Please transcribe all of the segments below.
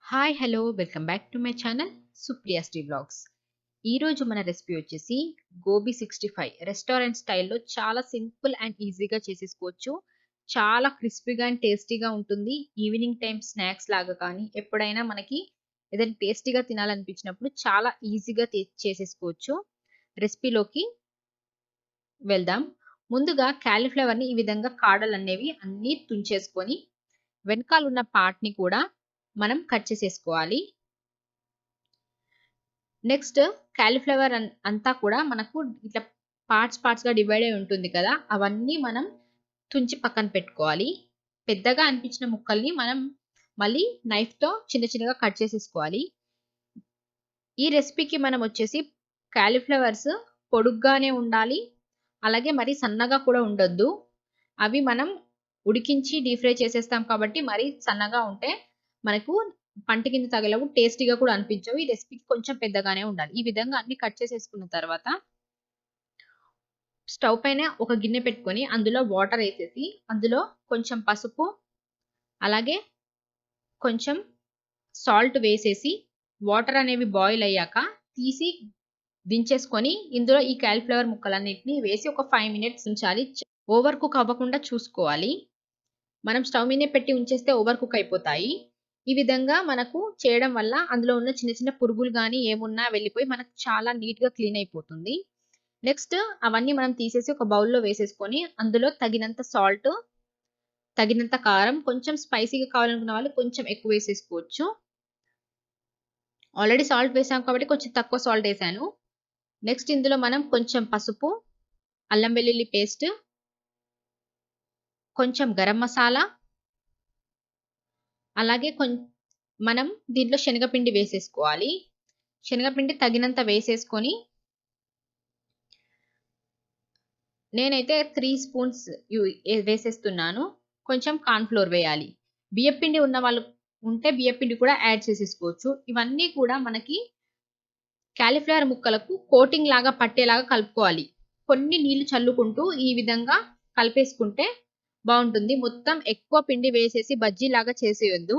Hi hello welcome back to my channel Supriya's tea vlogs. ఈరోజు మన recipe వచ్చేసి gobi 65 restaurant స్టైల్లో చాలా సింపుల్ అండ్ ఈజీగా చేసేసుకోవచ్చు. చాలా క్రిస్పీగా అండ్ టేస్టీగా ఉంటుంది. ఈవినింగ్ టైం స్నాక్స్ లాగా కానీ ఎప్పుడైనా మనకి ఏదైనా టేస్టీగా తినాలనిపించినప్పుడు చాలా ఈజీగా చేసేసుకోవచ్చు. రెసిపీలోకి వెళ్దాం. ముందుగా క్యాలీఫ్లవర్ని ఈ విధంగా కాడలనేవి అన్నీ తుంచేసుకొని వెనకాల ఉన్న పార్ట్‌ని కూడా మనం కట్ చేసేసుకోవాలి. నెక్స్ట్ కాలీఫ్లవర్ అంతా కూడా మనకు ఇట్లా పార్ట్స్‌గా డివైడ్ అయి ఉంటుంది కదా! అవన్నీ మనం తుంచి పక్కన పెట్టుకోవాలి. పెద్దగా అనిపించిన ముక్కల్ని మనం మళ్ళీ నైఫ్‌తో చిన్న చిన్నగా కట్ చేసేసుకోవాలి. ఈ రెసిపీకి మనం వచ్చేసి కాలీఫ్లవర్స్ పొడుగ్గానే ఉండాలి. అలాగే మరి సన్నగా కూడా ఉండొద్దు. అవి మనం ఉడికించి డీప్ ఫ్రై చేసేస్తాం కాబట్టి మరీ సన్నగా ఉంటే మనకు పంట కింద తగలవు. టేస్టీగా కూడా అనిపించవు. ఈ రెసిపీకి కొంచెం పెద్దగానే ఉండాలి. ఈ విధంగా అన్ని కట్ చేసేసుకున్న తర్వాత స్టవ్ పైన ఒక గిన్నె పెట్టుకొని అందులో వాటర్ ఏసేసి, అందులో కొంచెం పసుపు, అలాగే కొంచెం సాల్ట్ వేసేసి, వాటర్ అనేవి బాయిల్ అయ్యాక తీసి దించేసుకొని, ఇందులో ఈ కాలీఫ్లవర్ ముక్కలన్నిటిని వేసి ఒక 5 మినిట్స్ ఉంచాలి. ఓవర్ కుక్ అవ్వకుండా చూసుకోవాలి. మనం స్టవ్ మీదనే పెట్టి ఉంచేస్తే ఓవర్ కుక్ అయిపోతాయి. ఈ విధంగా మనకు చేయడం వల్ల అందులో ఉన్న చిన్న చిన్న పురుగులు గాని ఏమున్నా వెళ్ళిపోయి మనకు చాలా నీట్‌గా క్లీన్ అయిపోతుంది. నెక్స్ట్ అవన్నీ మనం తీసేసి ఒక బౌల్‌లో వేసేసుకొని అందులో తగినంత సాల్ట్, తగినంత కారం, కొంచెం స్పైసీగా కావాలనుకున్న వాళ్ళు కొంచెం ఎక్కువ వేసేసుకోవచ్చు. ఆల్రెడీ సాల్ట్ వేసాం కాబట్టి కొంచెం తక్కువ సాల్ట్ ఏసాను. నెక్స్ట్ ఇందులో మనం కొంచెం పసుపు, అల్లం వెల్లుల్లి పేస్ట్, కొంచెం గరం మసాలా, అలాగే మనం దీంట్లో శనగపిండి వేసేసుకోవాలి. శనగపిండి తగినంత వేసేసుకొని నేనైతే 3 స్పూన్స్ వేసేస్తున్నాను. కొంచెం కార్న్ ఫ్లోర్ వేయాలి. బియ్యపిండి ఉన్న వాళ్ళు ఉంటే బియ్యపిండి కూడా యాడ్ చేసేసుకోవచ్చు. ఇవన్నీ కూడా మనకి కాలీఫ్లవర్ ముక్కలకు కోటింగ్ లాగా పట్టేలాగా కలుపుకోవాలి. కొన్ని నీళ్లు చల్లుకుంటూ ఈ విధంగా కలిపేసుకుంటే బావుంటుంది. మొత్తం ఎక్కువ పిండి వేసేసి బజ్జీలాగా చేసేయొద్దు.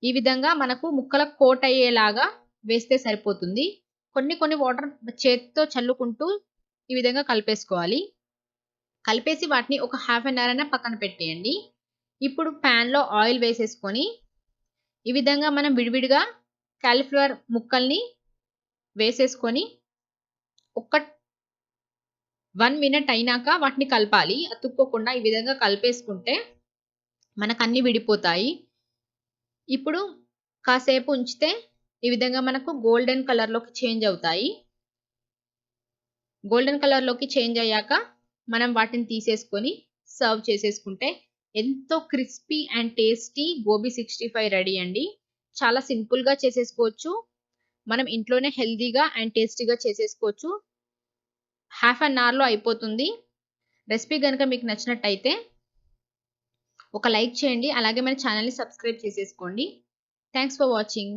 ఈ విధంగా మనకు ముక్కలకు కోట్ అయ్యేలాగా వేస్తే సరిపోతుంది. కొన్ని వాటర్ చేత్తో చల్లుకుంటూ ఈ విధంగా కలిపేసుకోవాలి. కలిపేసి వాటిని ఒక హాఫ్ అన్ అవర్ అయినా పక్కన పెట్టేయండి. ఇప్పుడు పాన్‌లో ఆయిల్ వేసేసుకొని ఈ విధంగా మనం విడివిడిగా కాలీఫ్లవర్ ముక్కల్ని వేసేసుకొని ఒక 1 మినిట్ అయినాక వాటిని కలపాలి. అతుక్కోకుండా ఈ విధంగా కలిపేసుకుంటే మనకన్నీ విడిపోతాయి. ఇప్పుడు కాసేపు ఉంచితే ఈ విధంగా మనకు గోల్డెన్ కలర్‌లోకి చేంజ్ అవుతాయి. గోల్డెన్ కలర్‌లోకి చేంజ్ అయ్యాక మనం వాటిని తీసేసుకొని సర్వ్ చేసేసుకుంటే ఎంతో crispy and tasty gobi 65 ready అండి. చాలా సింపుల్‌గా చేసేసుకోవచ్చు. మనం ఇంట్లోనే హెల్తీగా అండ్ టేస్టీగా చేసేసుకోవచ్చు. హాఫ్ అన్ అవర్‌లో అయిపోతుంది. రెసిపీ గనుక మీకు నచ్చినట్టయితే ఒక లైక్ చేయండి. అలాగే మన ఛానెల్‌ని సబ్స్క్రైబ్ చేసేసుకోండి. Thanks for watching.